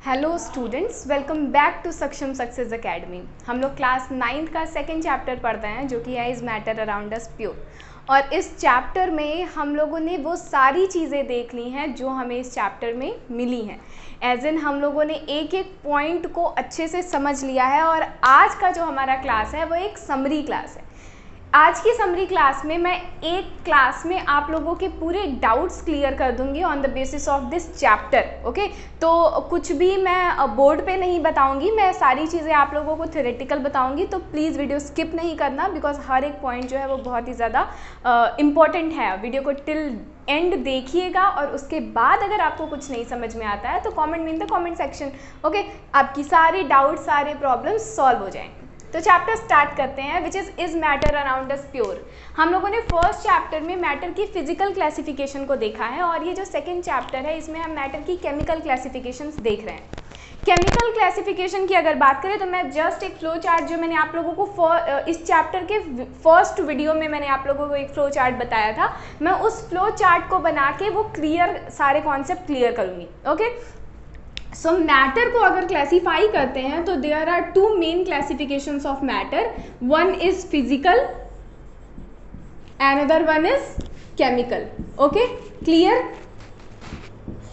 Hello students, welcome back to Saksham Success Academy. हम लोग class 9th का सेकंड चैप्टर पढ़ते हैं जो कि है is matter around us pure. और इस चैप्टर में हम लोगों ने वो सारी चीज़ें देख ली हैं जो हमें इस चैप्टर में मिली हैं। एज इन हम लोगों ने एक एक पॉइंट को अच्छे से समझ लिया है। और आज का जो हमारा क्लास है वो एक समरी क्लास है। आज की समरी क्लास में मैं एक क्लास में आप लोगों के पूरे डाउट्स क्लियर कर दूंगी on the basis of this chapter. Okay, तो कुछ भी मैं बोर्ड पे नहीं बताऊंगी, मैं सारी चीज़ें आप लोगों को थ्योरेटिकल बताऊंगी। तो प्लीज़ वीडियो स्किप नहीं करना, बिकॉज हर एक पॉइंट जो है वो बहुत ही ज़्यादा इम्पॉर्टेंट है। वीडियो को टिल एंड देखिएगा और उसके बाद अगर आपको कुछ नहीं समझ में आता है तो कॉमेंट में in the comment section. Okay, आपकी सारी डाउट सारे प्रॉब्लम्स सॉल्व हो जाएंगे। तो चैप्टर स्टार्ट करते हैं, which is matter around us pure. हम लोगों ने फर्स्ट चैप्टर में मैटर की फिजिकल क्लासिफिकेशन को देखा है और ये जो सेकंड चैप्टर है इसमें हम मैटर की केमिकल क्लासिफिकेशंस देख रहे हैं। केमिकल क्लासिफिकेशन की अगर बात करें तो मैं जस्ट एक फ्लो चार्ट जो मैंने आप लोगों को इस चैप्टर के फर्स्ट वीडियो में मैंने आप लोगों को एक फ्लो चार्ट बताया था, मैं उस फ्लो चार्ट को बना के वो क्लियर सारे कॉन्सेप्ट क्लियर करूँगी। ओके, सो मैटर को अगर क्लासीफाई करते हैं तो there are two main classifications of matter. One is physical, another one is chemical. Okay, clear?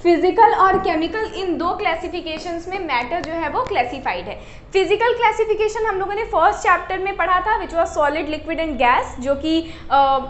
Physical और केमिकल, इन दो क्लासिफिकेशंस में मैटर जो है वो क्लासिफाइड है। फिजिकल क्लासिफिकेशन हम लोगों ने फर्स्ट चैप्टर में पढ़ा था, which was solid, liquid and gas, जो कि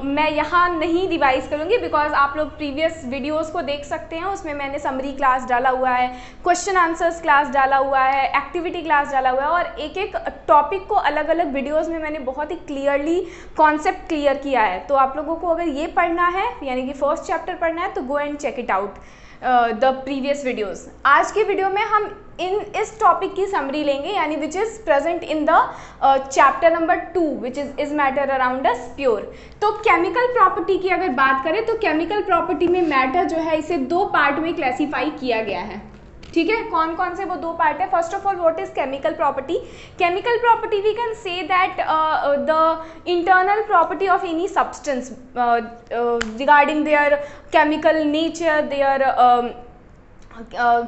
मैं यहाँ नहीं रिवाइज करूँगी बिकॉज आप लोग प्रीवियस वीडियोस को देख सकते हैं। उसमें मैंने समरी क्लास डाला हुआ है, क्वेश्चन आंसर्स क्लास डाला हुआ है, एक्टिविटी क्लास डाला हुआ है और एक एक टॉपिक को अलग अलग वीडियोज़ में मैंने बहुत ही क्लियरली कॉन्सेप्ट क्लियर किया है। तो आप लोगों को अगर ये पढ़ना है यानी कि फर्स्ट चैप्टर पढ़ना है तो go and check it out the previous videos. आज की वीडियो में हम इस टॉपिक की समरी लेंगे, यानी which is present in the chapter number 2 which is matter around us pure. तो केमिकल प्रॉपर्टी की अगर बात करें तो केमिकल प्रॉपर्टी में मैटर जो है इसे दो पार्ट में क्लासीफाई किया गया है। ठीक है, कौन कौन से वो दो पार्ट है? First of all, what is chemical property? Chemical property we can say that the internal property of any substance regarding their chemical nature, their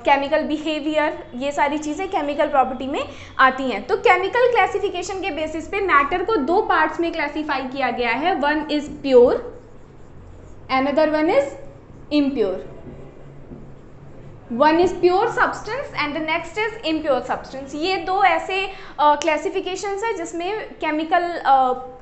chemical behaviour, ये सारी चीज़ें केमिकल प्रॉपर्टी में आती हैं। तो केमिकल क्लासिफिकेशन के basis पे matter को दो पार्ट्स में क्लासीफाई किया गया है। One is pure, another one is impure. One is pure substance and the next is impure substance. ये दो ऐसे क्लासिफिकेशंस है जिसमें केमिकल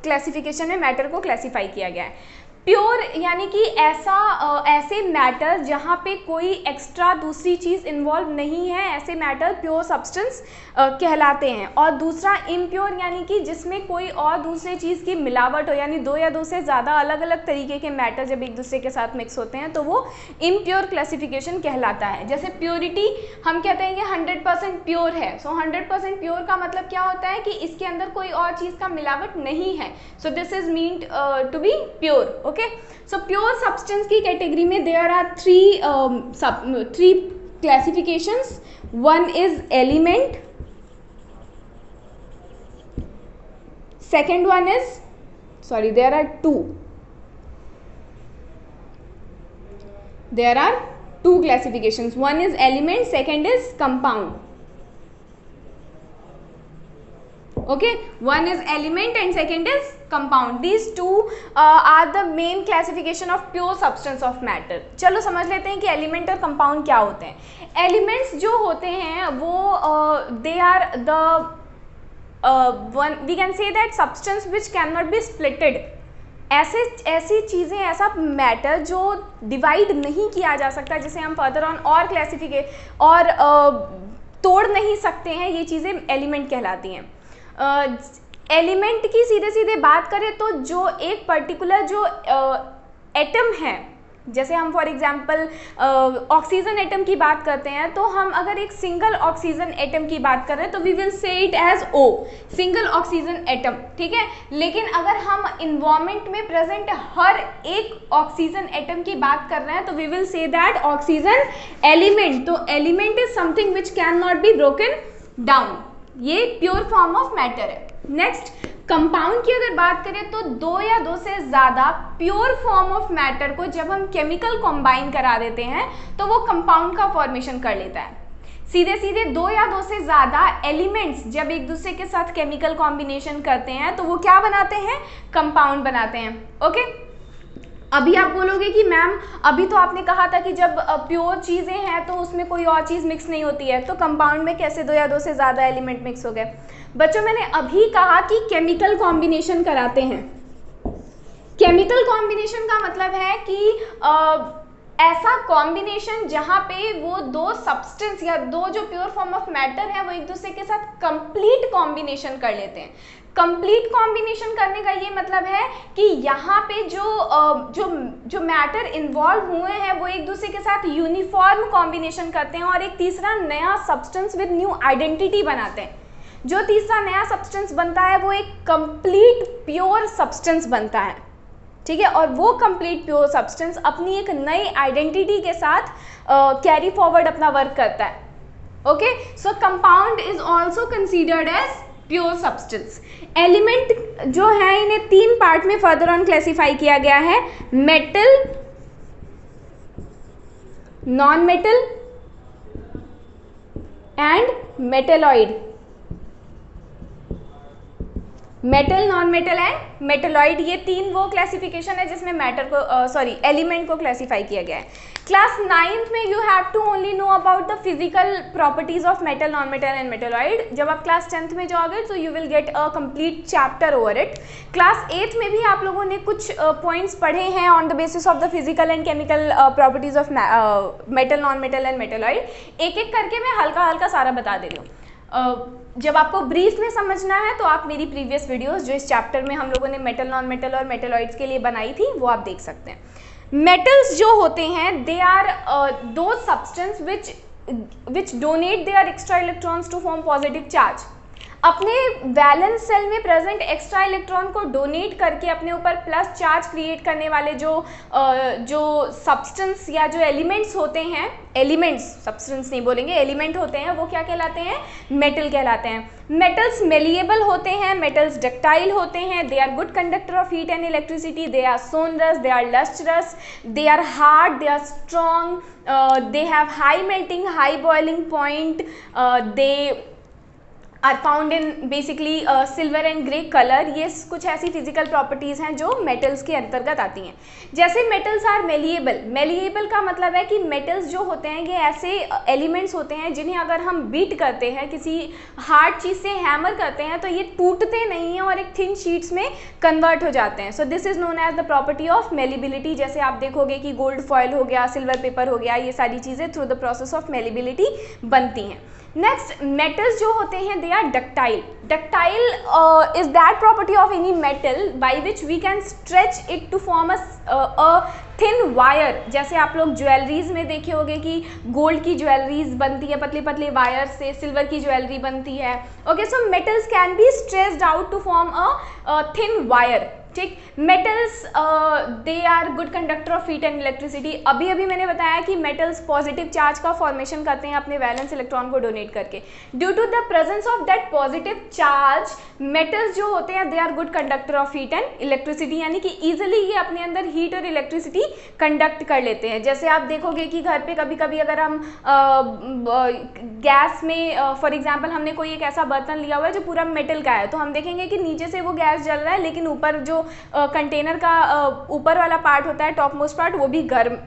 क्लासिफिकेशन में मैटर को क्लासीफाई किया गया है। प्योर यानी कि ऐसे मैटर जहाँ पे कोई एक्स्ट्रा दूसरी चीज़ इन्वॉल्व नहीं है, ऐसे मैटर प्योर सब्सटेंस कहलाते हैं। और दूसरा इम्प्योर यानी कि जिसमें कोई और दूसरे चीज़ की मिलावट हो, यानी दो या दो से ज़्यादा अलग अलग तरीके के मैटर जब एक दूसरे के साथ मिक्स होते हैं तो वो इम्प्योर क्लासिफिकेशन कहलाता है। जैसे प्योरिटी, हम कहते हैं कि 100% प्योर है। सो 100% प्योर का मतलब क्या होता है कि इसके अंदर कोई और चीज़ का मिलावट नहीं है। So this is meant to be pure. Okay, so pure substance की कैटेगरी में there are three classifications. One is element, second one is, sorry, there are two classifications. One is element, second is compound. Okay, one is element and second is compound. These two are the main classification of pure substance of matter. चलो समझ लेते हैं कि element और compound क्या होते हैं। Elements जो होते हैं वो they are the we can say that substance which cannot be splitted. ऐसी चीज़ें, ऐसा मैटर जो डिवाइड नहीं किया जा सकता, जिसे हम फर्दर ऑन और क्लासिफिकेट और तोड़ नहीं सकते हैं, ये चीज़ें एलिमेंट कहलाती हैं। एलिमेंट की सीधे सीधे बात करें तो जो एक पर्टिकुलर जो एटम है, जैसे हम फॉर एग्जांपल ऑक्सीजन एटम की बात करते हैं, तो हम अगर एक सिंगल ऑक्सीजन एटम की बात करें तो we will say it as O, single oxygen atom. ठीक है, लेकिन अगर हम इन्वायरमेंट में प्रेजेंट हर एक ऑक्सीजन एटम की बात कर रहे हैं तो we will say that oxygen element. तो element is something which can not be broken down, ये प्योर फॉर्म ऑफ मैटर है। नेक्स्ट, कंपाउंड की अगर बात करें तो दो या दो से ज़्यादा प्योर फॉर्म ऑफ मैटर को जब हम केमिकल कॉम्बाइन करा देते हैं तो वो कंपाउंड का फॉर्मेशन कर लेता है। सीधे सीधे दो या दो से ज़्यादा एलिमेंट्स जब एक दूसरे के साथ केमिकल कॉम्बिनेशन करते हैं तो वो क्या बनाते हैं, कंपाउंड बनाते हैं। ओके, अभी आप बोलोगे कि मैम अभी तो आपने कहा था कि जब प्योर चीज़ें हैं तो उसमें कोई और चीज़ मिक्स नहीं होती है, तो कंपाउंड में कैसे दो या दो से ज़्यादा एलिमेंट मिक्स हो गए? बच्चों मैंने अभी कहा कि केमिकल कॉम्बिनेशन कराते हैं। केमिकल कॉम्बिनेशन का मतलब है कि ऐसा कॉम्बिनेशन जहाँ पे वो दो सब्सटेंस या दो जो प्योर फॉर्म ऑफ मैटर है वो एक दूसरे के साथ कंप्लीट कॉम्बिनेशन कर लेते हैं। कंप्लीट कॉम्बिनेशन करने का ये मतलब है कि यहाँ पे जो मैटर इन्वॉल्व हुए हैं वो एक दूसरे के साथ यूनिफॉर्म कॉम्बिनेशन करते हैं और एक तीसरा नया सब्सटेंस विद न्यू आइडेंटिटी बनाते हैं। जो तीसरा नया सब्सटेंस बनता है वो एक कंप्लीट प्योर सब्सटेंस बनता है, ठीक है, और वो कंप्लीट प्योर सब्सटेंस अपनी एक नई आइडेंटिटी के साथ कैरी फॉरवर्ड अपना वर्क करता है। Okay, so compound is also considered as pure substance. Element जो है इन्हें तीन पार्ट में फर्दर ऑन क्लासिफाई किया गया है, metal, non metal and metalloid. Metal, non metal and metalloid, ये तीन वो क्लासिफिकेशन है जिसमें मैटर को एलिमेंट को क्लासिफाई किया गया है। क्लास 9th में you have to only know about the physical properties of metal, non metal and metalloid. जब आप क्लास 10th में जाओगे तो you will get a complete chapter over it. Class 8th में भी आप लोगों ने कुछ पॉइंट्स पढ़े हैं on the basis of the physical and chemical properties of metal, non metal and metalloid. एक एक करके मैं हल्का हल्का सारा बता दे रही हूँ। जब आपको ब्रीफ में समझना है तो आप मेरी प्रीवियस वीडियोस जो इस चैप्टर में हम लोगों ने मेटल, नॉन मेटल और मेटेलॉइड्स के लिए बनाई थी वो आप देख सकते हैं। मेटल्स जो होते हैं they are those substance which donate their extra electrons to form positive charge. अपने वैलेंस सेल में प्रेजेंट एक्स्ट्रा इलेक्ट्रॉन को डोनेट करके अपने ऊपर प्लस चार्ज क्रिएट करने वाले जो सब्सटेंस या जो एलिमेंट्स होते हैं, एलिमेंट्स, सब्सटेंस नहीं बोलेंगे, एलिमेंट होते हैं, वो क्या कहलाते हैं, मेटल कहलाते हैं। मेटल्स मेलिएबल होते हैं, मेटल्स डक्टाइल होते हैं, they are good conductor of heat and electricity, they are sonorous, they are lustrous, they are hard, they are strong, they have high melting, high boiling point, they are found in basically silver and grey colour. ये कुछ ऐसी physical properties हैं जो metals के अंतर्गत आती हैं। जैसे मेटल्स आर मेलिएबल, मेलिएबल का मतलब है कि मेटल्स जो होते हैं ये ऐसे एलिमेंट्स होते हैं जिन्हें अगर हम बीट करते हैं, किसी हार्ड चीज़ से हैमर करते हैं तो ये टूटते नहीं हैं और एक थिन शीट्स में कन्वर्ट हो जाते हैं। So this is known as the property of malleability. जैसे आप देखोगे कि गोल्ड फॉयल हो गया, सिल्वर पेपर हो गया, ये सारी चीज़ें through the process of malleability बनती हैं। नेक्स्ट, मेटल्स जो होते हैं they are ductile. Ductile is that property of any metal by which we can stretch it to form a thin wire. जैसे आप लोग ज्वेलरीज में देखे होंगे कि गोल्ड की ज्वेलरीज बनती है पतली पतली वायर से, सिल्वर की ज्वेलरी बनती है। Okay, so metals can be stretched out to form a thin wire, ठीक। Metals they are good conductor of heat and electricity. अभी अभी मैंने बताया कि मेटल्स पॉजिटिव चार्ज का फॉर्मेशन करते हैं अपने वैलेंस इलेक्ट्रॉन को डोनेट करके। Due to the presence of that positive charge, metals जो होते हैं they are good conductor of heat and electricity, यानी कि ईजिली ये अपने अंदर हीट और इलेक्ट्रिसिटी कंडक्ट कर लेते हैं। जैसे आप देखोगे कि घर पे कभी कभी अगर हम गैस में फॉर एग्जाम्पल हमने कोई एक ऐसा बर्तन लिया हुआ है जो पूरा मेटल का है, तो हम देखेंगे कि नीचे से वो गैस जल रहा है लेकिन ऊपर जो कंटेनर का ऊपर वाला पार्ट होता है, टॉप मोस्ट पार्ट, वो भी गर्म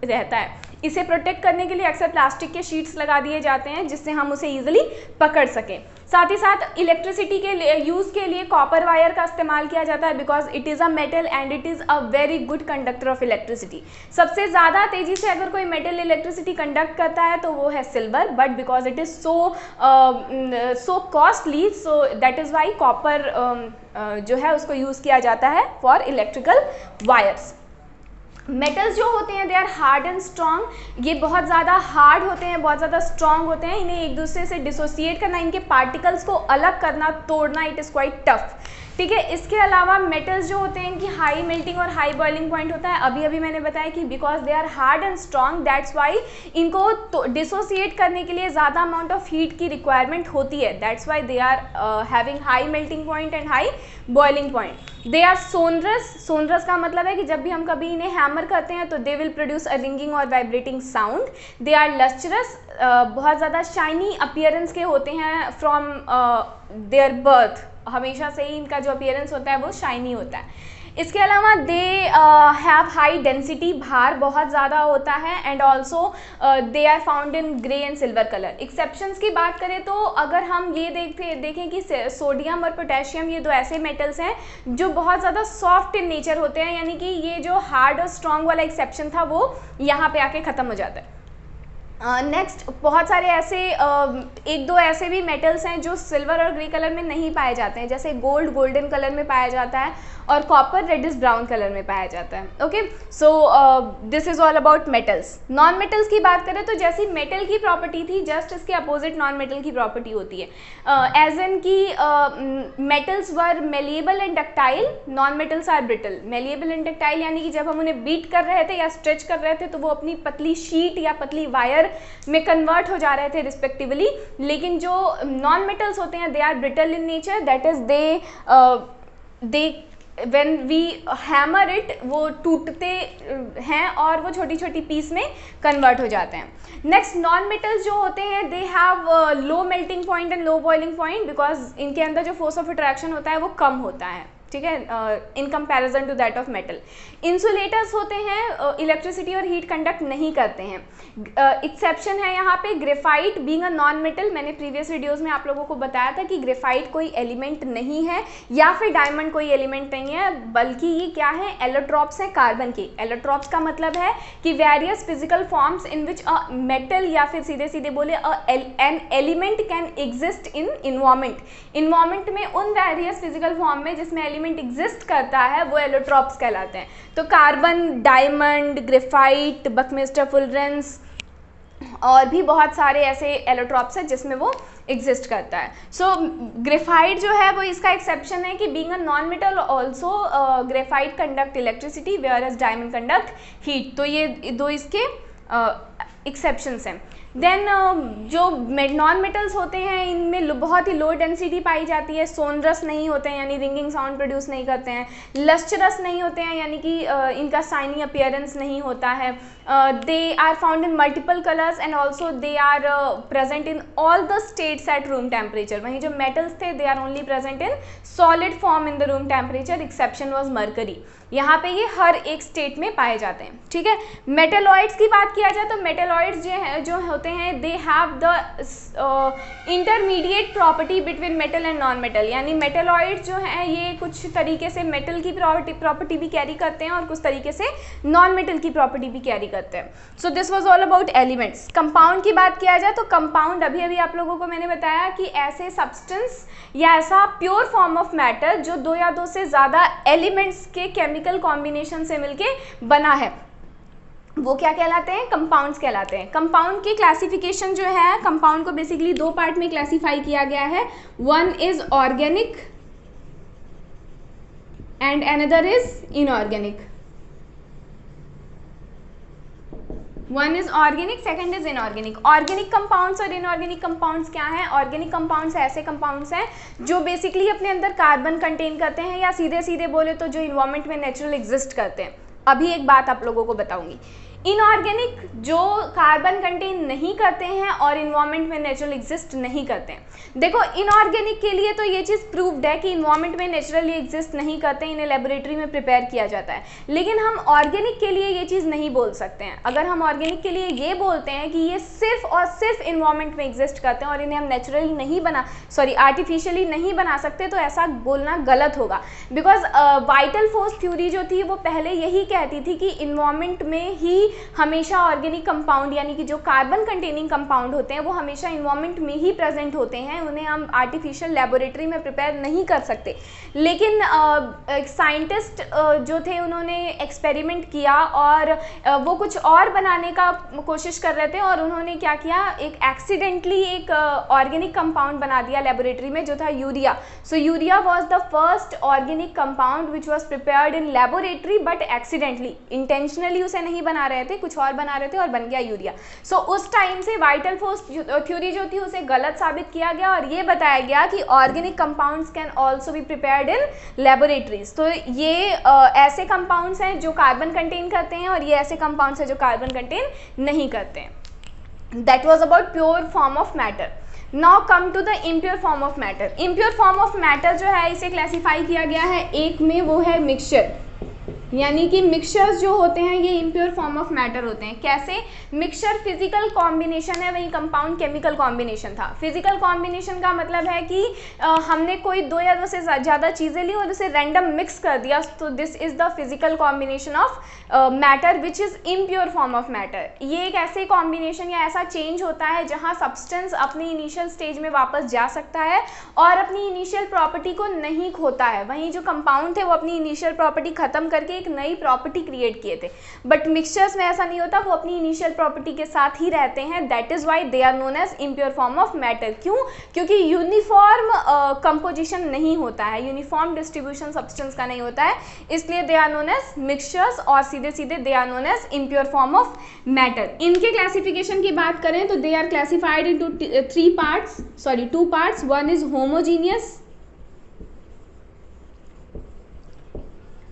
रहता है। इसे प्रोटेक्ट करने के लिए अक्सर प्लास्टिक के शीट्स लगा दिए जाते हैं जिससे हम उसे ईजिली पकड़ सकें। साथ ही साथ इलेक्ट्रिसिटी के लिए यूज़ के लिए कॉपर वायर का इस्तेमाल किया जाता है because it is a metal and it is a very good conductor of electricity. सबसे ज़्यादा तेज़ी से अगर कोई मेटल इलेक्ट्रिसिटी कंडक्ट करता है तो वो है silver, but because it is so costly, so that is why copper जो है उसको यूज़ किया जाता है फॉर इलेक्ट्रिकल वायर्स। मेटल्स जो होते हैं they are hard and strong. ये बहुत ज़्यादा हार्ड होते हैं, बहुत ज़्यादा स्ट्रॉन्ग होते हैं। इन्हें एक दूसरे से डिसोसिएट करना, इनके पार्टिकल्स को अलग करना, तोड़ना, इट इज़ क्वाइट टफ। ठीक है। इसके अलावा मेटल्स जो होते हैं इनकी हाई मेल्टिंग और हाई बॉइलिंग पॉइंट होता है। अभी अभी मैंने बताया कि because they are hard and strong, that's why इनको तो डिसोसिएट करने के लिए ज़्यादा अमाउंट ऑफ हीट की रिक्वायरमेंट होती है, that's why they are having high melting point and high boiling point. They are sonorous, sonorous का मतलब है कि जब भी हम कभी इन्हें हैमर करते हैं तो they will produce a ringing और vibrating sound. They are lustrous, बहुत ज़्यादा शाइनी अपीयरेंस के होते हैं फ्रॉम देयर बर्थ, हमेशा से ही इनका जो अपीयरेंस होता है वो शाइनी होता है। इसके अलावा दे हैव हाई डेंसिटी, भार बहुत ज़्यादा होता है, and also they are found in grey and silver colour. Exceptions की बात करें तो अगर हम ये देखें कि सोडियम और पोटेशियम ये दो ऐसे मेटल्स हैं जो बहुत ज़्यादा सॉफ्ट इन नेचर होते हैं, यानी कि ये जो हार्ड और स्ट्रॉन्ग वाला एक्सेप्शन था वो यहाँ पे आके ख़त्म हो जाता है। नेक्स्ट बहुत सारे ऐसे एक दो ऐसे भी मेटल्स हैं जो सिल्वर और ग्रे कलर में नहीं पाए जाते हैं, जैसे गोल्ड गोल्डन कलर में पाया जाता है और कॉपर रेडिश ब्राउन कलर में पाया जाता है। Okay, so this is all about metals. Non metals की बात करें तो जैसी मेटल की प्रॉपर्टी थी जस्ट इसके अपोजिट नॉन मेटल की प्रॉपर्टी होती है, एज एन की metals were malleable and ductile, non metals are brittle. Malleable and ductile यानी कि जब हम उन्हें बीट कर रहे थे या स्ट्रेच कर रहे थे तो वो अपनी पतली शीट या पतली वायर में कन्वर्ट हो जा रहे थे रिस्पेक्टिवली, लेकिन जो नॉन मेटल्स होते हैं they are brittle in nature, that is they when we hammer it वो टूटते हैं और वो छोटी छोटी पीस में कन्वर्ट हो जाते हैं। नेक्स्ट नॉन मेटल्स जो होते हैं they have low melting point and low boiling point, because इनके अंदर जो फोर्स ऑफ अट्रैक्शन होता है वो कम होता है, ठीक है, in comparison to that of metal. Insulators होते हैं, इलेक्ट्रिसिटी और हीट कंडक्ट नहीं करते हैं। एक्सेप्शन है यहाँ पे graphite being a non metal. मैंने प्रीवियस वीडियोस में आप लोगों को बताया था कि ग्रेफाइट कोई एलिमेंट नहीं है या फिर डायमंड कोई एलिमेंट नहीं है, बल्कि ये क्या है, एलोट्रॉप्स हैं कार्बन के। एलोट्रॉप्स का मतलब है कि various physical forms in which a metal या फिर सीधे सीधे बोले an element can exist in environment. Environment में उन वेरियस फिजिकल फॉर्म में जिसमें एलिमेंट एग्जिस्ट करता है वो एलोट्रॉप्स कहलाते हैं। तो कार्बन, डायमंड, ग्रेफाइट, बकमिस्टर फुलरेंस और भी बहुत सारे ऐसे एलोट्रॉप्स हैं जिसमें वो एग्जिस्ट करता है। सो ग्रेफाइट जो है वो इसका एक्सेप्शन है कि being a non metal also graphite conduct electricity whereas diamond conduct heat. तो ये दो इसके एक्सेप्शंस हैं। देन जो नॉन मेटल्स होते हैं इनमें बहुत ही लो डेंसिटी पाई जाती है, सोनरस नहीं होते हैं यानी रिंगिंग साउंड प्रोड्यूस नहीं करते हैं, लस्ट्रस नहीं होते हैं यानी कि इनका शाइनी अपीयरेंस नहीं होता है, they are found in multiple colours and also they are present in all the states at room temperature. वहीं जो मेटल्स थे they are only present in solid form in the room temperature, exception was mercury. यहाँ पे ये हर एक state में पाए जाते हैं, ठीक है। मेटेलॉइड्स की बात किया जाए तो मेटेलॉइड्स जो होते हैं they have the intermediate property between metal and non metal, यानी मेटेलॉइड्स जो हैं ये कुछ तरीके से मेटल की प्रॉपर्टी भी कैरी करते हैं और कुछ तरीके से नॉन मेटल की प्रॉपर्टी भी कैरी करते हैं। So this was all about elements. Compound की बात किया जाए तो कंपाउंड अभी अभी आप लोगों को मैंने बताया कि ऐसे सब्सटेंस या ऐसा प्योर फॉर्म ऑफ मैटर जो दो या दो से ज़्यादा एलिमेंट्स के केमिकल कॉम्बिनेशन से मिलके बना है वो क्या कहलाते हैं, कंपाउंड्स कहलाते हैं। कंपाउंड की क्लासिफिकेशन जो है, कंपाउंड को बेसिकली दो पार्ट में क्लासीफाई किया गया है, one is organic and another is inorganic. One is organic, second is inorganic. Organic compounds और इनऑर्गेनिक कंपाउंड्स क्या हैं? ऑर्गेनिक कंपाउंड्स ऐसे कंपाउंड्स हैं जो बेसिकली अपने अंदर कार्बन कंटेन करते हैं या सीधे सीधे बोले तो जो इन्वायरमेंट में नेचुरल एग्जिस्ट करते हैं। अभी एक बात आप लोगों को बताऊंगी, इनऑर्गेनिक जो कार्बन कंटेन नहीं करते हैं और इन्वायरमेंट में नेचुरल एग्जिस्ट नहीं करते हैं। देखो इनऑर्गेनिक के लिए तो ये चीज़ प्रूव्ड है कि इन्वायरमेंट में नेचुरली एग्जिस्ट नहीं करते, इन्हें लेबोरेटरी में प्रिपेयर किया जाता है। लेकिन हम ऑर्गेनिक के लिए ये चीज़ नहीं बोल सकते हैं। अगर हम ऑर्गेनिक के लिए ये बोलते हैं कि ये सिर्फ और सिर्फ इन्वायरमेंट में एग्जिस्ट करते हैं और इन्हें हम नेचुरली नहीं आर्टिफिशियली नहीं बना सकते, तो ऐसा बोलना गलत होगा। बिकॉज वाइटल फोर्स थ्योरी जो थी वो पहले यही कहती थी कि इन्वायरमेंट में ही हमेशा ऑर्गेनिक कंपाउंड यानी कि जो कार्बन कंटेनिंग कंपाउंड होते हैं वो हमेशा इन्वायरमेंट में ही प्रेजेंट होते हैं, उन्हें हम आर्टिफिशियल लेबोरेटरी में प्रिपेयर नहीं कर सकते। लेकिन साइंटिस्ट जो थे उन्होंने एक्सपेरिमेंट किया और वो कुछ और बनाने का कोशिश कर रहे थे, और उन्होंने क्या किया, एक एक्सीडेंटली एक ऑर्गेनिक कंपाउंड बना दिया लेबोरेटरी में जो था urea. So urea was the first organic compound which was prepared in laboratory but accidentally, intentionally उसे नहीं बना रहे थे, कुछ और बना रहे थे और बन गया यूरिया। सो उस टाइम से वाइटल फोर्स थ्योरी जो थी उसे गलत साबित किया गया और ये बताया गया कि organic compounds can also be prepared in laboratories. तो ये ऐसे कंपाउंड्स हैं जो कार्बन कंटेन करते हैं और ये ऐसे कंपाउंड्स हैं जो कार्बन कंटेन नहीं करते हैं। That was about pure form of matter. Now come to the impure form of matter. Impure form of matter जो है इसे क्लासीफाई किया गया है एक में, वो है मिक्सचर, यानी कि मिक्सचर्स जो होते हैं ये इम्प्योर फॉर्म ऑफ मैटर होते हैं। कैसे? मिक्सचर फिजिकल कॉम्बिनेशन है, वही कंपाउंड केमिकल कॉम्बिनेशन था। फिजिकल कॉम्बिनेशन का मतलब है कि हमने कोई दो या दो से ज़्यादा चीज़ें ली और उसे रैंडम मिक्स कर दिया, तो this is the physical combination of matter which is impure form of matter. ये एक ऐसे कॉम्बिनेशन या ऐसा चेंज होता है जहाँ सब्सटेंस अपनी इनिशियल स्टेज में वापस जा सकता है और अपनी इनिशियल प्रॉपर्टी को नहीं खोता है। वहीं जो कंपाउंड थे वो अपनी इनिशियल प्रॉपर्टी खत्म करके एक नई प्रॉपर्टी क्रिएट किए थे, बट मिक्सचर्स में ऐसा नहीं होता, वो अपनी इनिशियल प्रॉपर्टी के साथ ही रहते हैं। That is why they are known as impure form of matter. क्यों? क्योंकि यूनिफॉर्म कंपोजिशन नहीं होता है, यूनिफॉर्म डिस्ट्रीब्यूशन सब्सटेंस का नहीं होता है, इसलिए they are known as mixtures और सीधे सीधे they are known as impure form of matter. इनके क्लासिफिकेशन की बात करें तो they are classified into two parts. One is homogeneous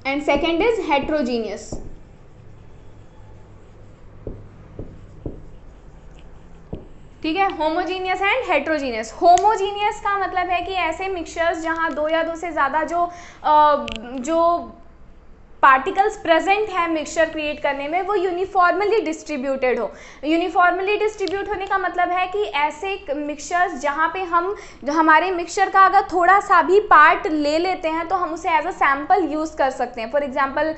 and second is heterogeneous। ठीक है, होमोजीनियस एंड हेट्रोजीनियस। होमोजीनियस का मतलब है कि ऐसे मिक्सचर्स जहां दो या दो से ज़्यादा जो पार्टिकल्स प्रेजेंट है मिक्सचर क्रिएट करने में वो यूनिफॉर्मली डिस्ट्रीब्यूटेड हो। यूनिफॉर्मली डिस्ट्रीब्यूट होने का मतलब है कि ऐसे मिक्सचर्स जहाँ पे हम हमारे मिक्सचर का अगर थोड़ा सा भी पार्ट ले लेते हैं तो हम उसे एज अ सैम्पल यूज़ कर सकते हैं। फॉर एग्जांपल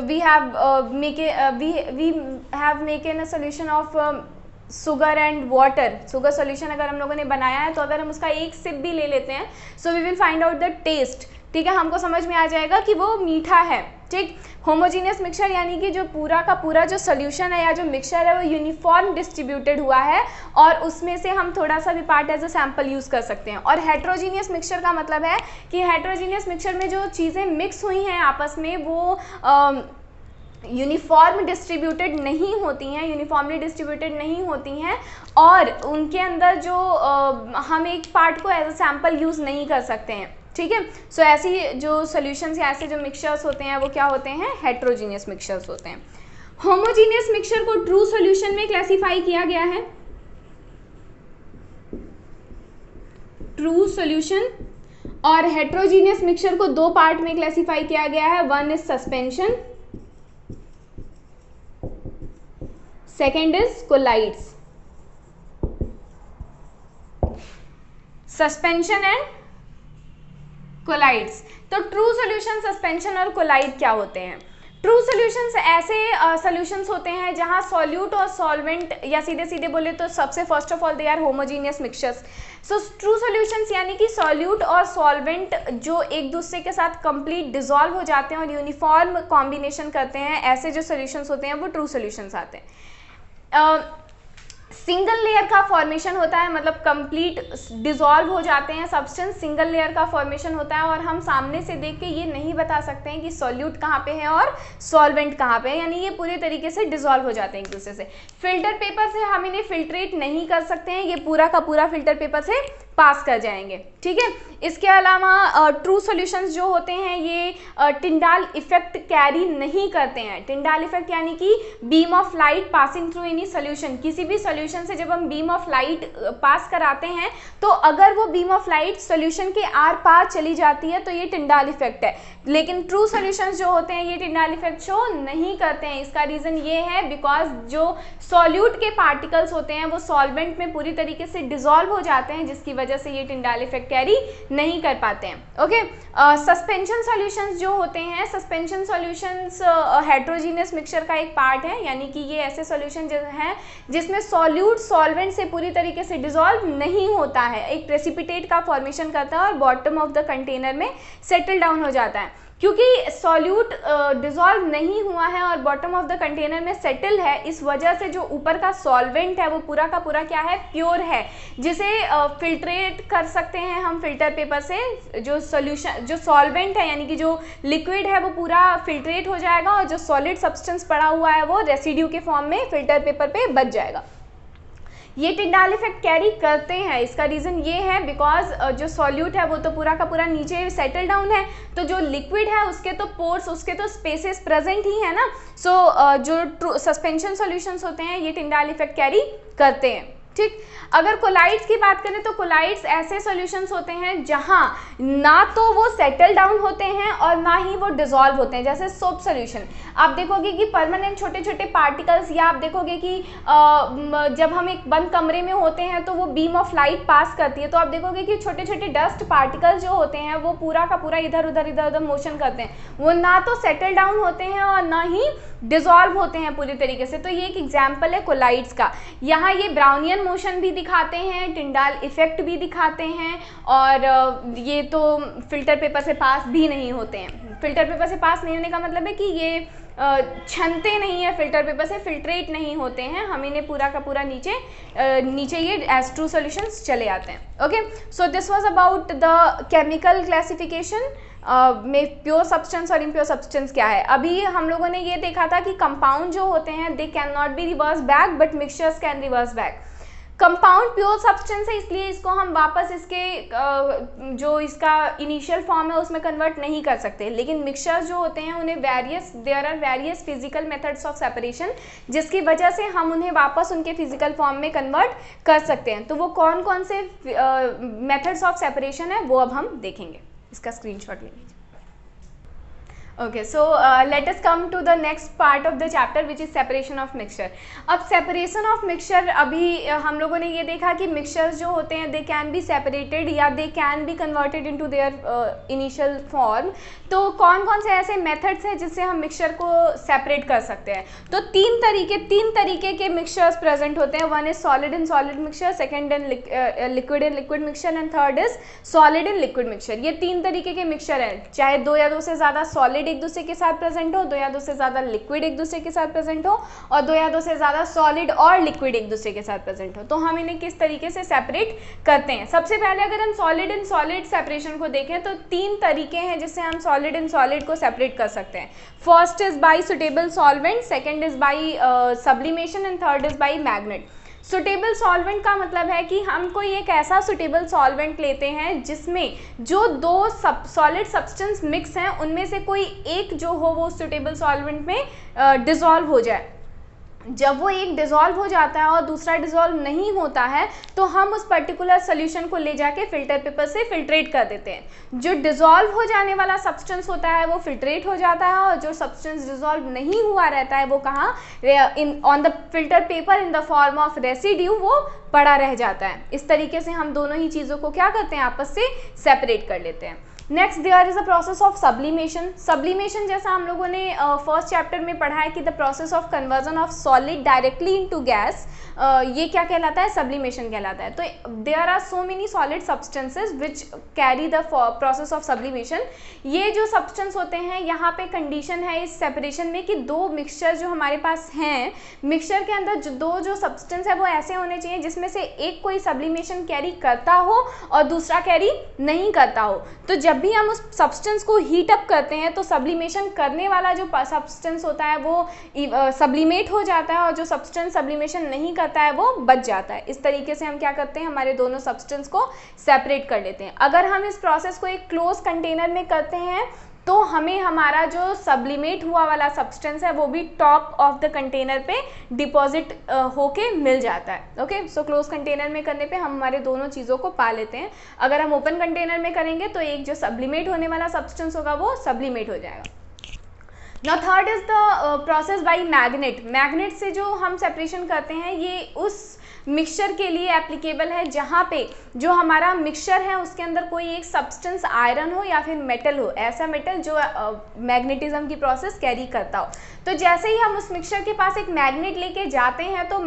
वी हैव मेकन a solution of sugar and water. Sugar solution अगर हम लोगों ने बनाया है तो अगर हम उसका एक सिप भी ले लेते हैं so we will find out the test. ठीक है, हमको समझ में आ जाएगा कि वो मीठा है। ठीक, होमोजीनियस मिक्सचर यानी कि जो पूरा का पूरा जो सोल्यूशन है या जो मिक्सचर है वो यूनिफॉर्म डिस्ट्रीब्यूटेड हुआ है और उसमें से हम थोड़ा सा भी part as a sample use कर सकते हैं। और हेट्रोजीनियस मिक्सचर का मतलब है कि हेट्रोजीनियस मिक्सचर में जो चीज़ें मिक्स हुई हैं आपस में वो यूनिफॉर्म डिस्ट्रीब्यूटेड नहीं होती हैं, यूनिफॉर्मली डिस्ट्रीब्यूटेड नहीं होती हैं और उनके अंदर जो हम एक पार्ट को एज अ सैम्पल यूज़ नहीं कर सकते हैं। ठीक है, सो ऐसी जो सॉल्यूशंस या ऐसे जो मिक्सचर्स होते हैं वो क्या होते हैं? हेट्रोजीनियस मिक्सचर्स होते हैं। होमोजीनियस मिक्सचर को ट्रू सॉल्यूशन में क्लासिफाई किया गया है, ट्रू सॉल्यूशन, और हेट्रोजीनियस मिक्सचर को दो पार्ट में क्लासिफाई किया गया है। One is suspension, second is colloids. Suspension and colloids. तो ट्रू सॉल्यूशन, सस्पेंशन और कोलाइड क्या होते हैं? ट्रू सॉल्यूशंस ऐसे सॉल्यूशंस होते हैं जहां सॉल्यूट और सॉल्वेंट, या सीधे सीधे बोले तो सबसे first of all they are homogeneous mixtures. So true solutions यानी कि सॉल्यूट और सॉल्वेंट जो एक दूसरे के साथ कंप्लीट डिसॉल्व हो जाते हैं और यूनिफॉर्म कॉम्बिनेशन करते हैं, ऐसे जो सॉल्यूशंस होते हैं वो ट्रू सॉल्यूशंस आते हैं। सिंगल लेयर का फॉर्मेशन होता है, मतलब कंप्लीट डिसॉल्व हो जाते हैं सब्सटेंस, सिंगल लेयर का फॉर्मेशन होता है और हम सामने से देख के ये नहीं बता सकते हैं कि सॉल्यूट कहाँ पे है और सॉल्वेंट कहाँ पे है, यानी ये पूरे तरीके से डिसॉल्व हो जाते हैं एक दूसरे से। फिल्टर पेपर से हम इन्हें फिल्ट्रेट नहीं कर सकते हैं, ये पूरा का पूरा फिल्टर पेपर से पास कर जाएंगे। ठीक है, इसके अलावा ट्रू सॉल्यूशंस जो होते हैं ये टिंडाल इफेक्ट कैरी नहीं करते हैं। टिंडाल इफेक्ट यानी कि beam of light passing through any solution. किसी भी सॉल्यूशन से जब हम बीम ऑफ लाइट पास कराते हैं तो अगर वो बीम ऑफ लाइट सॉल्यूशन के आर पार चली जाती है तो ये टिंडाल इफेक्ट है। लेकिन ट्रू सॉल्यूशंस जो होते हैं ये टिंडाल इफेक्ट शो नहीं करते हैं। इसका रीज़न ये है बिकॉज जो सॉल्यूट के पार्टिकल्स होते हैं वो सॉल्वेंट में पूरी तरीके से डिसॉल्व हो जाते हैं, जिसकी वजह वजह से ये टिंडाल इफेक्ट कैरी नहीं कर पाते हैं। ओके, सस्पेंशन सॉल्यूशंस जो होते हैं, सस्पेंशन सॉल्यूशंस हेट्रोजीनियस मिक्सचर का एक पार्ट है, यानी कि ये ऐसे सॉल्यूशन हैं जिसमें सॉल्यूट सॉल्वेंट से पूरी तरीके से डिसॉल्व नहीं होता है, एक प्रेसिपिटेट का फॉर्मेशन करता है और बॉटम ऑफ द कंटेनर में सेटल डाउन हो जाता है। क्योंकि सॉल्यूट डिसॉल्व नहीं हुआ है और बॉटम ऑफ द कंटेनर में सेटल है, इस वजह से जो ऊपर का सॉल्वेंट है वो पूरा का पूरा क्या है, प्योर है, जिसे फिल्ट्रेट कर सकते हैं हम फिल्टर पेपर से। जो सॉल्यूशन, जो सॉल्वेंट है यानी कि जो लिक्विड है वो पूरा फिल्ट्रेट हो जाएगा और जो सॉलिड सब्सटेंस पड़ा हुआ है वो रेसिड्यू के फॉर्म में फिल्टर पेपर पे बच जाएगा। ये टिंडाल इफेक्ट कैरी करते हैं, इसका रीज़न ये है बिकॉज जो सॉल्यूट है वो तो पूरा का पूरा नीचे सेटल डाउन है, तो जो लिक्विड है उसके तो पोर्स, उसके तो स्पेसेस प्रेजेंट ही है ना। सो जो सस्पेंशन सॉल्यूशंस होते हैं ये टिंडाल इफेक्ट कैरी करते हैं। ठीक, अगर कोलाइड्स की बात करें तो कोलाइड्स ऐसे सॉल्यूशंस होते हैं जहां ना तो वो सेटल डाउन होते हैं और ना ही वो डिसॉल्व होते हैं। जैसे सोप सॉल्यूशन, आप देखोगे कि परमानेंट छोटे छोटे पार्टिकल्स, या आप देखोगे कि जब हम एक बंद कमरे में होते हैं तो वो बीम ऑफ लाइट पास करती है, तो आप देखोगे कि छोटे छोटे डस्ट पार्टिकल्स जो होते हैं वो पूरा का पूरा इधर उधर मोशन करते हैं, वो ना तो सेटल डाउन होते हैं और ना ही डिसॉल्व होते हैं पूरी तरीके से। तो ये एक एग्जाम्पल है कोलाइड्स का। यहाँ ये ब्राउनियन मोशन भी दिखाते हैं, टिंडाल इफेक्ट भी दिखाते हैं, और ये तो फिल्टर पेपर से पास भी नहीं होते हैं। फिल्टर पेपर से पास नहीं होने का मतलब है कि ये छनते नहीं है फिल्टर पेपर से, फिल्ट्रेट नहीं होते हैं, हम इन्हें पूरा का पूरा नीचे ये एज ट्रू सॉल्यूशंस चले आते हैं। Okay, so this was about the chemical classification में प्योर सब्सटेंस और इम्प्योर सब्सटेंस क्या है। अभी हम लोगों ने ये देखा था कि कंपाउंड जो होते हैं they can not be reverse back but mixtures can reverse back. Compound pure substance है, इसलिए इसको हम वापस इसके जो इसका इनिशियल फॉर्म है उसमें कन्वर्ट नहीं कर सकते, लेकिन मिक्सचर्स जो होते हैं उन्हें there are various physical methods of separation, जिसकी वजह से हम उन्हें वापस उनके फिजिकल फॉर्म में कन्वर्ट कर सकते हैं। तो वो कौन कौन से मेथड्स ऑफ सेपरेशन है वो अब हम देखेंगे। इसका स्क्रीनशॉट ले लीजिए। Okay, so let us come to the next part of the chapter which is separation of mixture. अब सेपरेशन ऑफ मिक्सचर, अभी हम लोगों ने ये देखा कि मिक्सचर्स जो होते हैं दे कैन बी सेपरेटेड या they can be converted into their initial form. तो कौन कौन से ऐसे मेथड्स हैं जिससे हम मिक्सचर को सेपरेट कर सकते हैं। तो तीन तरीके के मिक्सचर्स प्रेजेंट होते हैं। One is solid in solid mixture, second in liquid in liquid mixture and third is solid in liquid mixture. ये तीन तरीके के मिक्सचर हैं, चाहे दो या दो से ज़्यादा सॉलिड एक दूसरे के साथ प्रेजेंट हो, दो या दो से ज़्यादा लिक्विड एक दूसरे के साथ प्रेजेंट हो, और दो या दो से ज़्यादा सॉलिड और लिक्विड एक दूसरे के साथ प्रेजेंट हो। तो हम इन्हें किस तरीके से सेपरेट करते हैं। सबसे पहले अगर हम सॉलिड इन सॉलिड सेपरेशन को देखें तो तीन तरीके हैं जिससे हम सॉलिड इन सॉलिड को सेपरेट कर सकते हैं। First is by suitable solvent, second is by sublimation and third is by magnet. Suitable solvent का मतलब है कि हम कोई एक ऐसा सुटेबल सॉल्वेंट लेते हैं जिसमें जो दो सॉलिड सब्सटेंस मिक्स हैं उनमें से कोई एक जो हो वो सुटेबल सॉल्वेंट में डिसॉल्व हो जाए। जब वो एक डिसॉल्व हो जाता है और दूसरा डिसॉल्व नहीं होता है तो हम उस पर्टिकुलर सोल्यूशन को ले जाके फिल्टर पेपर से फिल्ट्रेट कर देते हैं। जो डिसॉल्व हो जाने वाला सब्सटेंस होता है वो फिल्ट्रेट हो जाता है और जो सब्सटेंस डिसॉल्व नहीं हुआ रहता है वो कहाँ on the filter paper in the form of residue वो पड़ा रह जाता है। इस तरीके से हम दोनों ही चीज़ों को क्या करते हैं, आपस से सेपरेट कर लेते हैं। Next there is a process of sublimation. Sublimation जैसा हम लोगों ने फर्स्ट चैप्टर में पढ़ा है कि the process of conversion of solid directly into gas, ये क्या कहलाता है, सब्लिमेशन कहलाता है। तो there are so many solid substances which carry the process of sublimation. ये जो सब्सटेंस होते हैं यहाँ पे कंडीशन है इस सेपरेशन में कि दो मिक्सचर जो हमारे पास हैं, मिक्सचर के अंदर जो सब्सटेंस है वो ऐसे होने चाहिए जिसमें से एक कोई सब्लिमेशन कैरी करता हो और दूसरा कैरी नहीं करता हो। तो जब भी हम उस सब्सटेंस को हीट अप करते हैं तो सब्लिमेशन करने वाला जो सब्सटेंस होता है वो सब्लिमेट हो जाता है और जो सब्सटेंस सब्लिमेशन नहीं करता है वो बच जाता है। इस तरीके से हम क्या करते हैं, हमारे दोनों सब्सटेंस को सेपरेट कर लेते हैं। अगर हम इस प्रोसेस को एक क्लोज कंटेनर में करते हैं तो हमें हमारा जो सब्लिमेट हुआ वाला सब्सटेंस है वो भी टॉप ऑफ द कंटेनर पे डिपॉजिट होके मिल जाता है। ओके, सो क्लोज कंटेनर में करने पे हम हमारे दोनों चीज़ों को पा लेते हैं। अगर हम ओपन कंटेनर में करेंगे तो एक जो सब्लिमेट होने वाला सब्सटेंस होगा वो सब्लिमेट हो जाएगा। Now third is the process by magnet. Magnet से जो हम सेपरेशन करते हैं ये उस मिक्सचर के लिए एप्लीकेबल है, जहाँ पे जो हमारा मिक्सचर है उसके अंदर कोई एक सब्सटेंस आयरन हो या फिर मेटल हो, ऐसा मेटल जो मैग्नेटिज्म की प्रोसेस कैरी करता हो। तो जैसे ही हम उस मिक्सचर के पास एक मैग्नेट लेके जाते हैं तो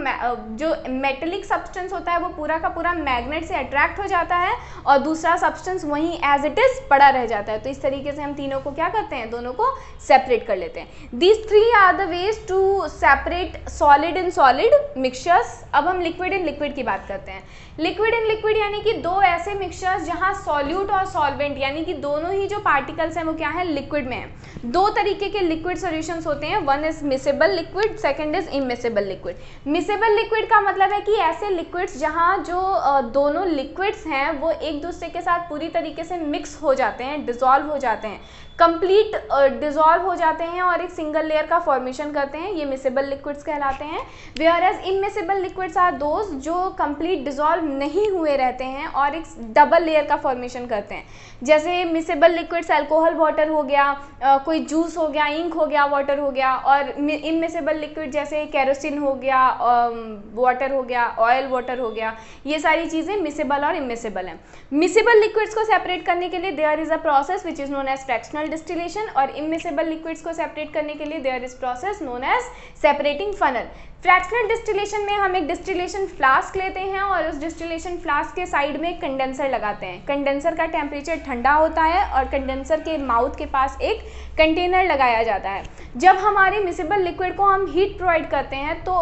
जो मेटेलिक सब्सटेंस होता है वो पूरा का पूरा मैग्नेट से अट्रैक्ट हो जाता है और दूसरा सब्सटेंस वहीं एज इट इज पड़ा रह जाता है। तो इस तरीके से हम तीनों को क्या करते हैं, दोनों को सेपरेट कर लेते हैं। These three are the ways to separate solid in solid mixtures. अब हम लिक्विड इन लिक्विड की बात करते हैं। लिक्विड इन लिक्विड यानी कि दो ऐसे मिक्सचर्स जहां सॉल्यूट और सॉल्वेंट यानी कि दोनों ही जो पार्टिकल्स हैं वो क्या है, लिक्विड में है। दो तरीके के लिक्विड सॉल्यूशंस होते हैं, one is miscible liquid, second is immiscible liquid. Miscible liquid का मतलब है कि ऐसे लिक्विड्स जहां जो दोनों लिक्विड्स हैं वो एक दूसरे के साथ पूरी तरीके से मिक्स हो जाते हैं, डिसॉल्व हो जाते हैं, कंप्लीट डिसॉल्व हो जाते हैं और एक सिंगल लेयर का फॉर्मेशन करते हैं, ये मिसेबल लिक्विड्स कहलाते हैं। Whereas immiscible liquids are those जो कंप्लीट डिसॉल्व नहीं हुए रहते हैं और एक डबल लेयर का फॉर्मेशन करते हैं। जैसे मिसेबल लिक्विड्स अल्कोहल वाटर हो गया, कोई जूस हो गया, इंक हो गया, वाटर हो गया, और इमिसेबल लिक्विड जैसे केरोसिन हो गया, वाटर हो गया, ऑयल वाटर हो गया, ये सारी चीज़ें मिसेबल और इमिसेबल हैं। मिसेबल लिक्विड्स को सेपरेट करने के लिए there is a process which is known as fractional distillation, और इमिसेबल लिक्विड्स को सेपरेट करने के लिए there is process known as separating funnel. Fractional distillation में हम एक डिस्टिलेशन फ्लास्क लेते हैं और उस डिस्टिलेशन फ्लास्क के साइड में एक कंडेंसर लगाते हैं। कंडेंसर का टेम्परेचर ठंडा होता है और कंडेंसर के माउथ के पास एक कंटेनर लगाया जाता है। जब हमारे मिसेबल लिक्विड को हम हीट प्रोवाइड करते हैं तो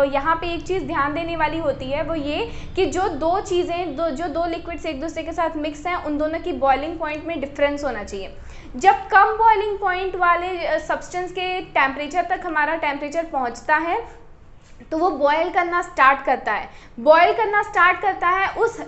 यहाँ पे एक चीज़ ध्यान देने वाली होती है, वो ये कि जो दो चीज़ें जो दो लिक्विड्स एक दूसरे के साथ मिक्स हैं उन दोनों की बॉइलिंग पॉइंट में डिफरेंस होना चाहिए। जब कम बॉइलिंग पॉइंट वाले सब्सटेंस के टेम्परेचर तक हमारा टेम्परेचर पहुँचता है तो वो बॉयल करना स्टार्ट करता है। बॉयल करना स्टार्ट करता है उस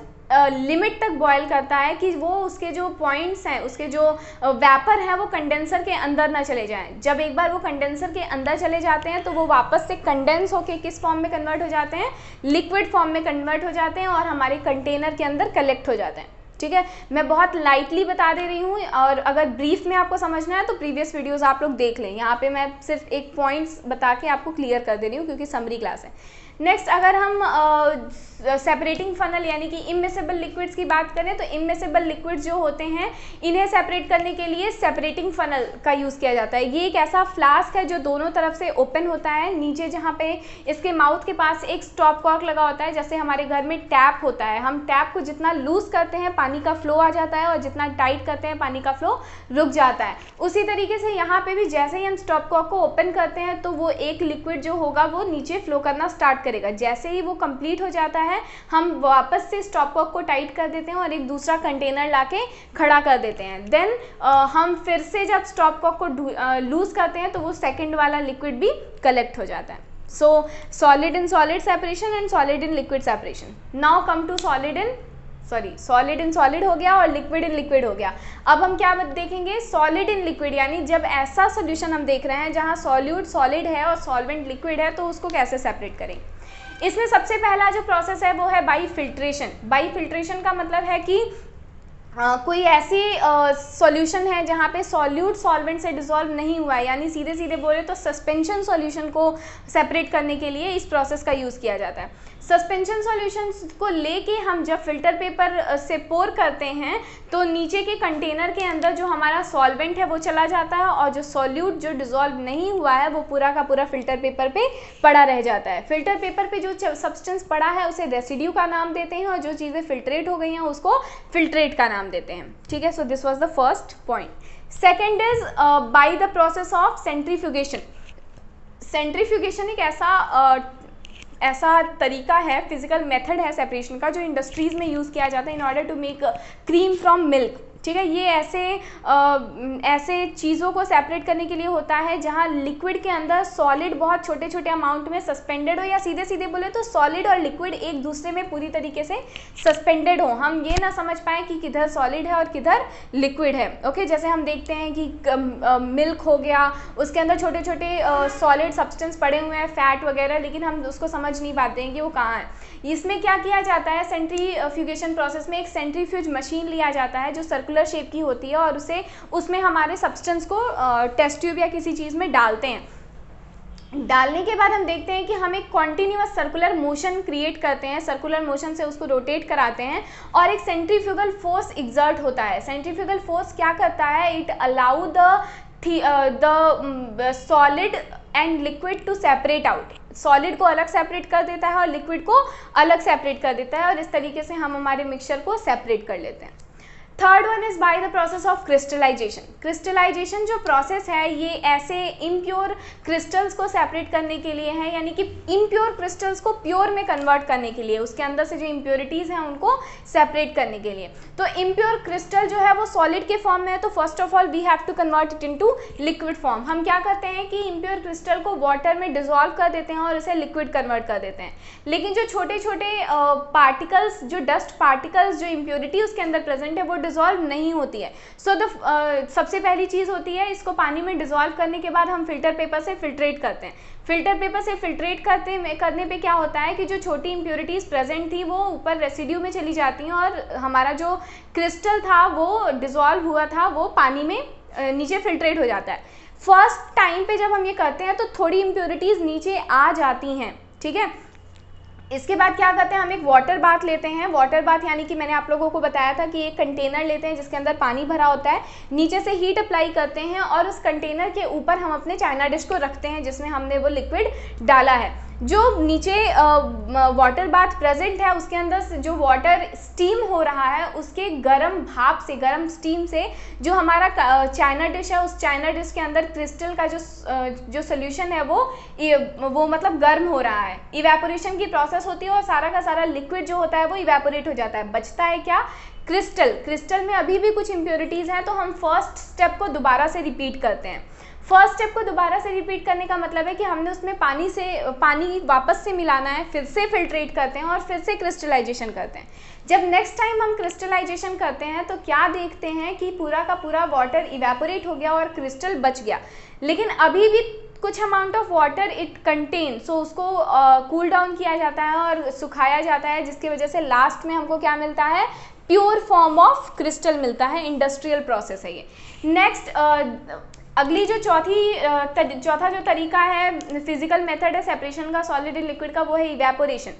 लिमिट तक बॉयल करता है कि वो उसके जो पॉइंट्स हैं, उसके जो वेपर है वो कंडेंसर के अंदर ना चले जाएं। जब एक बार वो कंडेंसर के अंदर चले जाते हैं तो वो वापस से कंडेंस होके किस फॉर्म में कन्वर्ट हो जाते हैं, लिक्विड फॉर्म में कन्वर्ट हो जाते हैं और हमारे कंटेनर के अंदर कलेक्ट हो जाते हैं। ठीक है, मैं बहुत लाइटली बता दे रही हूँ और अगर ब्रीफ में आपको समझना है तो प्रीवियस वीडियोस आप लोग देख लें। यहाँ पे मैं सिर्फ एक पॉइंट्स बता के आपको क्लियर कर दे रही हूँ क्योंकि समरी क्लास है। नेक्स्ट, अगर हम सेपरेटिंग फनल यानी कि इमिसेबल लिक्विड्स की बात करें तो इमिसेबल लिक्विड्स जो होते हैं इन्हें सेपरेट करने के लिए सेपरेटिंग फनल का यूज़ किया जाता है। ये एक ऐसा फ्लास्क है जो दोनों तरफ से ओपन होता है। नीचे जहाँ पे इसके माउथ के पास एक स्टॉप कॉर्क लगा होता है, जैसे हमारे घर में टैप होता है, हम टैप को जितना लूज करते हैं पानी का फ्लो आ जाता है और जितना टाइट करते हैं पानी का फ्लो रुक जाता है। उसी तरीके से यहाँ पे भी जैसे ही हम स्टॉप कॉर्क को ओपन करते हैं तो वो एक लिक्विड जो होगा वो नीचे फ्लो करना स्टार्ट करेगा। जैसे ही वो कंप्लीट हो जाता है हम वापस से स्टॉप कॉर्क को टाइट कर देते हैं और एक दूसरा कंटेनर लाके खड़ा कर देते हैं। देन हम फिर से जब स्टॉप कॉर्क को लूज करते हैं तो वो सेकंड वाला लिक्विड भी कलेक्ट हो जाता है। So solid in solid separation and solid in liquid separation. Now come to solid in solid हो गया और लिक्विड इन लिक्विड हो गया। अब हम क्या देखेंगे, सॉलिड इन लिक्विड, यानी जब ऐसा सोल्यूशन हम देख रहे हैं जहां सॉल्यूट सॉलिड है और सॉल्वेंट लिक्विड है तो उसको कैसे सेपरेट करें। इसमें सबसे पहला जो प्रोसेस है वो है बाई फिल्ट्रेशन। बाई फिल्ट्रेशन का मतलब है कि कोई ऐसी सॉल्यूशन है जहाँ पे सॉल्यूट सॉल्वेंट से डिसॉल्व नहीं हुआ है, यानी सीधे सीधे बोले तो सस्पेंशन सॉल्यूशन को सेपरेट करने के लिए इस प्रोसेस का यूज़ किया जाता है। सस्पेंशन सॉल्यूशन को लेके हम जब फिल्टर पेपर से पोर करते हैं तो नीचे के कंटेनर के अंदर जो हमारा सॉल्वेंट है वो चला जाता है और जो सॉल्यूट जो डिसॉल्व नहीं हुआ है वो पूरा का पूरा फिल्टर पेपर पे पड़ा रह जाता है। फिल्टर पेपर पे जो सब्सटेंस पड़ा है उसे रेसिड्यू का नाम देते हैं और जो चीज़ें फिल्ट्रेट हो गई हैं उसको फिल्ट्रेट का नाम देते हैं। ठीक है, so this was the first point. Second is by the process of centrifugation. Centrifugation एक ऐसा तरीका है, फिजिकल मेथड है सेपरेशन का जो इंडस्ट्रीज़ में यूज़ किया जाता है in order to make cream from milk. ठीक है, ये ऐसे चीज़ों को सेपरेट करने के लिए होता है जहाँ लिक्विड के अंदर सॉलिड बहुत छोटे छोटे अमाउंट में सस्पेंडेड हो, या सीधे सीधे बोले तो सॉलिड और लिक्विड एक दूसरे में पूरी तरीके से सस्पेंडेड हो, हम ये ना समझ पाएँ कि किधर सॉलिड है और किधर लिक्विड है। ओके, जैसे हम देखते हैं कि मिल्क हो गया, उसके अंदर छोटे छोटे सॉलिड सब्सटेंस पड़े हुए हैं, फैट वगैरह, लेकिन हम उसको समझ नहीं पाते हैं कि वो कहाँ है। इसमें क्या किया जाता है, सेंट्रीफ्यूगेशन प्रोसेस में एक सेंट्रीफ्यूज मशीन लिया जाता है जो सर्कुलर शेप की होती है और उसमें हमारे सब्सटेंस को टेस्ट ट्यूब या किसी चीज़ में डालते हैं। डालने के बाद हम देखते हैं कि हम एक कॉन्टिन्यूअस सर्कुलर मोशन क्रिएट करते हैं, सर्कुलर मोशन से उसको रोटेट कराते हैं और एक सेंट्रीफ्यूगल फोर्स एग्जर्ट होता है। सेंट्रीफ्यूगल फोर्स क्या करता है, it allow the solid and liquid to separate out, solid को अलग सेपरेट कर देता है और लिक्विड को अलग सेपरेट कर देता है और इस तरीके से हम हमारे मिक्सचर को सेपरेट कर लेते हैं। Third one is by the process of crystallisation. Crystallisation जो प्रोसेस है ये ऐसे इम्प्योर क्रिस्टल्स को सेपरेट करने के लिए है, यानी कि इम्प्योर क्रिस्टल्स को प्योर में कन्वर्ट करने के लिए, उसके अंदर से जो इम्प्योरिटीज़ हैं उनको सेपरेट करने के लिए। तो इम्प्योर क्रिस्टल जो है वो सॉलिड के फॉर्म में है, तो first of all we have to convert it into liquid form. हम क्या करते हैं कि इम्प्योर क्रिस्टल को वाटर में डिजोल्व कर देते हैं और इसे लिक्विड कन्वर्ट कर देते हैं, लेकिन जो छोटे छोटे पार्टिकल्स, जो डस्ट पार्टिकल्स, जो इम्प्योरिटी उसके अंदर प्रेजेंट है वो डिजोल्व नहीं होती है। सो सबसे पहली चीज़ होती है, इसको पानी में डिजोल्व करने के बाद हम फिल्टर पेपर से फिल्ट्रेट करते हैं। फिल्टर पेपर से फिल्ट्रेट करने पे क्या होता है कि जो छोटी इम्प्योरिटीज़ प्रेजेंट थी वो ऊपर रेसिड्यू में चली जाती हैं और हमारा जो क्रिस्टल था वो डिजोल्व हुआ था वो पानी में नीचे फिल्ट्रेट हो जाता है। फर्स्ट टाइम पे जब हम ये करते हैं तो थोड़ी इम्प्योरिटीज़ नीचे आ जाती हैं, ठीक है। इसके बाद क्या करते हैं, हम एक वाटर बाथ लेते हैं। वाटर बाथ यानी कि मैंने आप लोगों को बताया था कि एक कंटेनर लेते हैं जिसके अंदर पानी भरा होता है, नीचे से हीट अप्लाई करते हैं और उस कंटेनर के ऊपर हम अपने चाइना डिश को रखते हैं जिसमें हमने वो लिक्विड डाला है। जो नीचे वाटर बाथ प्रेजेंट है उसके अंदर से जो वाटर स्टीम हो रहा है उसके गर्म भाप से, गर्म स्टीम से जो हमारा चाइना डिश है, उस चाइना डिश के अंदर क्रिस्टल का जो सोल्यूशन है वो मतलब गर्म हो रहा है। इवेपोरेशन की प्रोसेस होती है और सारा का सारा लिक्विड जो होता है वो इवेपोरेट हो जाता है। बचता है क्या, क्रिस्टल। क्रिस्टल में अभी भी कुछ इम्प्योरिटीज़ हैं, तो हम फर्स्ट स्टेप को दोबारा से रिपीट करते हैं। फर्स्ट स्टेप को दोबारा से रिपीट करने का मतलब है कि हमने उसमें पानी वापस से मिलाना है, फिर से फिल्ट्रेट करते हैं और फिर से क्रिस्टलाइजेशन करते हैं। जब नेक्स्ट टाइम हम क्रिस्टलाइजेशन करते हैं तो क्या देखते हैं कि पूरा का पूरा वाटर इवेपोरेट हो गया और क्रिस्टल बच गया, लेकिन अभी भी कुछ amount of water it contain, so उसको कूल डाउन किया जाता है और सुखाया जाता है, जिसकी वजह से लास्ट में हमको क्या मिलता है, प्योर फॉर्म ऑफ क्रिस्टल मिलता है। इंडस्ट्रियल प्रोसेस है ये। नेक्स्ट अगली जो चौथा जो तरीका है, फिजिकल मेथड है सेपरेशन का सॉलिड एंड लिक्विड का, वो है इवेपोरेशन।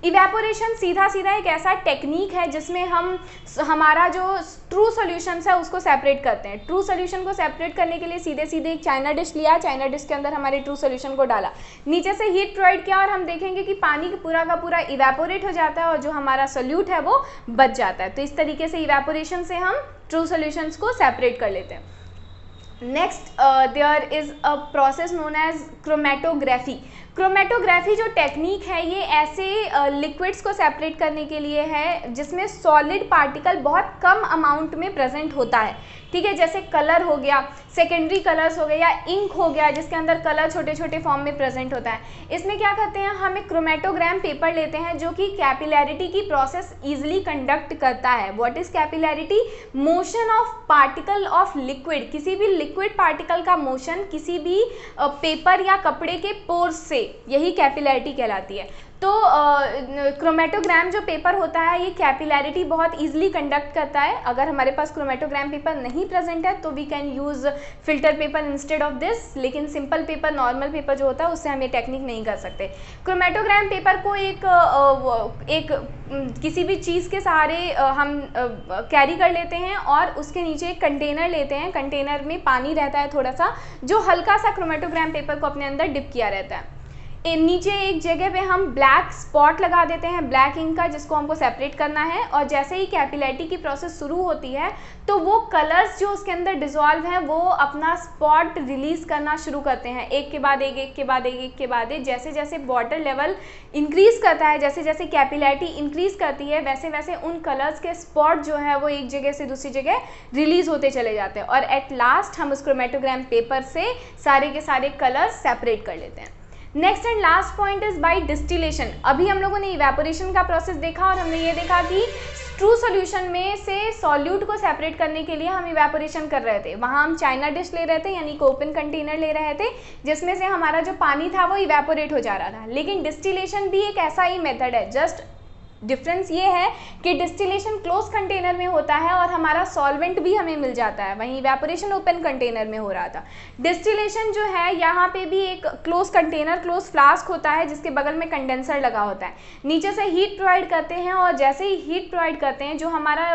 इवेपोरेशन सीधा एक ऐसा टेक्निक है जिसमें हम हमारा जो ट्रू सॉल्यूशंस है उसको सेपरेट करते हैं। ट्रू सॉल्यूशन को सेपरेट करने के लिए सीधे एक चाइना डिश लिया, चाइना डिश के अंदर हमारे ट्रू सॉल्यूशन को डाला, नीचे से हीट प्रोवाइड किया और हम देखेंगे कि पानी पूरा का पूरा इवेपोरेट हो जाता है और जो हमारा सोल्यूट है वो बच जाता है। तो इस तरीके से इवेपोरेशन से हम ट्रू सॉल्यूशंस को सेपरेट कर लेते हैं। Next there is a process known as chromatography. Chromatography जो टेक्निक है ये ऐसे लिक्विड्स को सेपरेट करने के लिए है जिसमें सॉलिड पार्टिकल बहुत कम अमाउंट में प्रेजेंट होता है, ठीक है। जैसे कलर हो गया, सेकेंडरी कलर्स हो गए, या इंक हो गया जिसके अंदर कलर छोटे छोटे फॉर्म में प्रेजेंट होता है। इसमें क्या करते हैं, हम एक क्रोमेटोग्राम पेपर लेते हैं जो कि कैपिलैरिटी की प्रोसेस ईजिली कंडक्ट करता है। What is capillarity? Motion of particle of liquid, किसी भी लिक्विड पार्टिकल का मोशन किसी भी पेपर या कपड़े के पोर्स से, यही कैपिलैरिटी कहलाती है। तो क्रोमेटोग्राम जो पेपर होता है ये कैपिलैरिटी बहुत इजीली कंडक्ट करता है। अगर हमारे पास क्रोमेटोग्राम पेपर नहीं प्रेजेंट है तो we can use filter paper instead of this, लेकिन सिंपल पेपर, नॉर्मल पेपर जो होता है उससे हम ये टेक्निक नहीं कर सकते। क्रोमेटोग्राम पेपर को एक किसी भी चीज़ के सहारे हम कैरी कर लेते हैं और उसके नीचे एक कंटेनर लेते हैं। कंटेनर में पानी रहता है थोड़ा सा, जो हल्का सा क्रोमेटोग्राम पेपर को अपने अंदर डिप किया रहता है। नीचे एक जगह पे हम ब्लैक स्पॉट लगा देते हैं ब्लैक इंक का, जिसको हमको सेपरेट करना है। और जैसे ही कैपिलैरिटी की प्रोसेस शुरू होती है तो वो कलर्स जो उसके अंदर डिजॉल्व हैं वो अपना स्पॉट रिलीज करना शुरू करते हैं, एक के बाद एक, एक के बाद एक, एक के बाद एक। जैसे जैसे वाटर लेवल इंक्रीज करता है, जैसे जैसे कैपिलैरिटी इंक्रीज करती है, वैसे वैसे उन कलर्स के स्पॉट जो है वो एक जगह से दूसरी जगह रिलीज होते चले जाते हैं और एट लास्ट हम उस क्रोमेटोग्राम पेपर से सारे के सारे कलर्स सेपरेट कर लेते हैं। Next and last point is by distillation. अभी हम लोगों ने इवेपोरेशन का प्रोसेस देखा और हमने ये देखा कि ट्रू सॉल्यूशन में से सॉल्यूट को सेपरेट करने के लिए हम इवेपोरेशन कर रहे थे। वहाँ हम चाइना डिश ले रहे थे, यानी कि ओपन कंटेनर ले रहे थे जिसमें से हमारा जो पानी था वो इवेपोरेट हो जा रहा था। लेकिन डिस्टिलेशन भी एक ऐसा ही मेथड है, जस्ट डिफरेंस ये है कि डिस्टिलेशन क्लोज कंटेनर में होता है और हमारा सॉल्वेंट भी हमें मिल जाता है, वहीं इवेपोरेशन ओपन कंटेनर में हो रहा था। डिस्टिलेशन जो है यहाँ पे भी एक क्लोज कंटेनर, क्लोज फ्लास्क होता है जिसके बगल में कंडेंसर लगा होता है, नीचे से हीट प्रोवाइड करते हैं और जैसे ही हीट प्रोवाइड करते हैं जो हमारा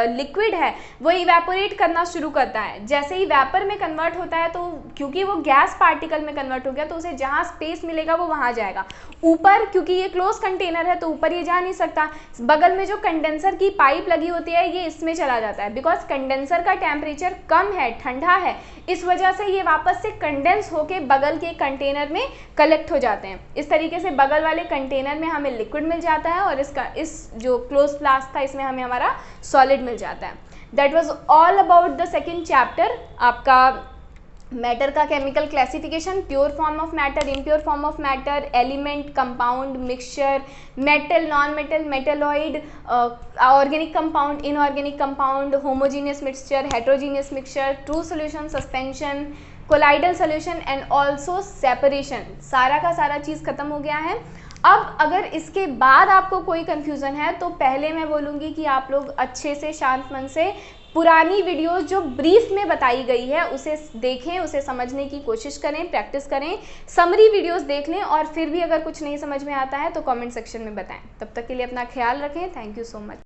लिक्विड है वो इवेपोरेट करना शुरू करता है। जैसे ही वेपर में कन्वर्ट होता है तो क्योंकि वो गैस पार्टिकल में कन्वर्ट हो गया तो उसे जहाँ स्पेस मिलेगा वो वहाँ जाएगा। ऊपर क्योंकि ये क्लोज कंटेनर है तो ऊपर ये जा नहीं सकता, बगल में जो कंडेंसर की पाइप लगी होती है ये इसमें चला जाता है। बिकॉज कंडेंसर का टेम्परेचर कम है, ठंडा है, इस वजह से ये वापस से कंडेंस होके बगल के कंटेनर में कलेक्ट हो जाते हैं। इस तरीके से बगल वाले कंटेनर में हमें लिक्विड मिल जाता है और इस जो क्लोज फ्लास्क था इसमें हमें हमारा सॉलिड मिल जाता है। That was all about the second chapter, आपका मैटर का chemical classification, pure form of matter, impure form of matter, element, compound, mixture, metal, non metal, metalloid, organic compound, inorganic compound, homogeneous mixture, heterogeneous mixture, true solution, suspension, colloidal solution and also separation. सारा का सारा चीज़ खत्म हो गया है। अब अगर इसके बाद आपको कोई कन्फ्यूज़न है तो पहले मैं बोलूँगी कि आप लोग अच्छे से शांत मन से पुरानी वीडियोस जो ब्रीफ में बताई गई है उसे देखें, उसे समझने की कोशिश करें, प्रैक्टिस करें, समरी वीडियोस देख लें और फिर भी अगर कुछ नहीं समझ में आता है तो कमेंट सेक्शन में बताएं। तब तक के लिए अपना ख्याल रखें। Thank you so much.